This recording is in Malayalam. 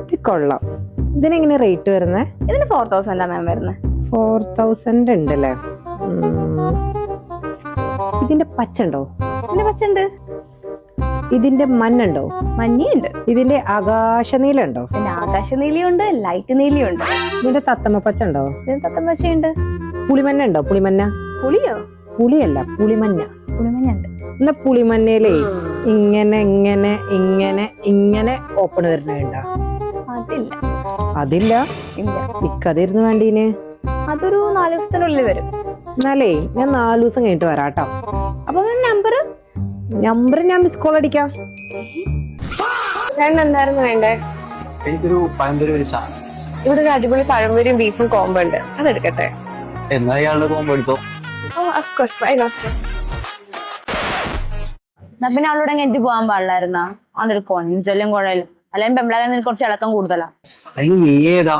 ഇത് കൊള്ളാം. ഇതിനെങ്ങനെ റേറ്റ് വരുന്നത്? ഇതിന് 4000 മാം വരുന്നത്. 4000 ഉണ്ടല്ലേ. ഇതിന്റെ പച്ച ഉണ്ടോ? ഇതിന്റെ പച്ച ഉണ്ട്. ഇതിന്റെ മഞ്ഞുണ്ടോ? മഞ്ഞയുണ്ട്. ഇതിന്റെ ആകാശ നീല ഉണ്ടോ? പിന്നെ ആകാശ നീലിയുണ്ട്, ലൈറ്റ് നീലിയുണ്ട്. ഇതിന്റെ തത്തമ്മ പച്ച ഉണ്ടോ? ഇതിന് തത്തം പച്ചയുണ്ട്. പുളിമഞ്ഞ ഉണ്ടോ? പുളിമഞ്ഞ. പുളിയോ? പുളിയല്ല, പുളിമഞ്ഞ. പുളിമഞ്ഞുണ്ട്. എന്നാ പുളിമഞ്ഞയിലേ ഇങ്ങനെ ഇങ്ങനെ ഇങ്ങനെ ഇങ്ങനെ ഓപ്പൺ വരുന്നുണ്ടോ? അതില്ല. അതില്ല. ഇല്ല. ഇക്കതിരുന്ന് വേണ്ടീന്. അതൊരു 4 ദിവസത്തിനുള്ളിൽ വരും. എന്നാലേ ഞാൻ 4 ദിവസം കഴിഞ്ഞിട്ട് വരാട്ടോ. അപ്പൊ നമ്പർ ഞാൻ മിസ് കോൾ അടിക്കാം. ചേട്ടൻ എന്തായിരുന്നു വേണ്ടേ? എനിക്കൊരു പഴംപൊരി ഒരു സാധനം. ഇവിടെ ഒരു അടിപൊളി പഴംപൊരിയും ബീഫും കോംബോ ഉണ്ട്, അതെടുക്കട്ടെ. എന്നാ ഇയാളുടെ കോമ്പോ എടുത്തോ. പിന്നെ അവളോട് എങ്ങനെ പോകാൻ പാടില്ലായിരുന്നാ? അതൊരു കൊഞ്ചലും കുഴലും. അല്ലെങ്കിൽ പെമ്പിളാകാൻ കുറച്ച് ഇളക്കം കൂടുതലാ. അതിന് നീ ഏതാ?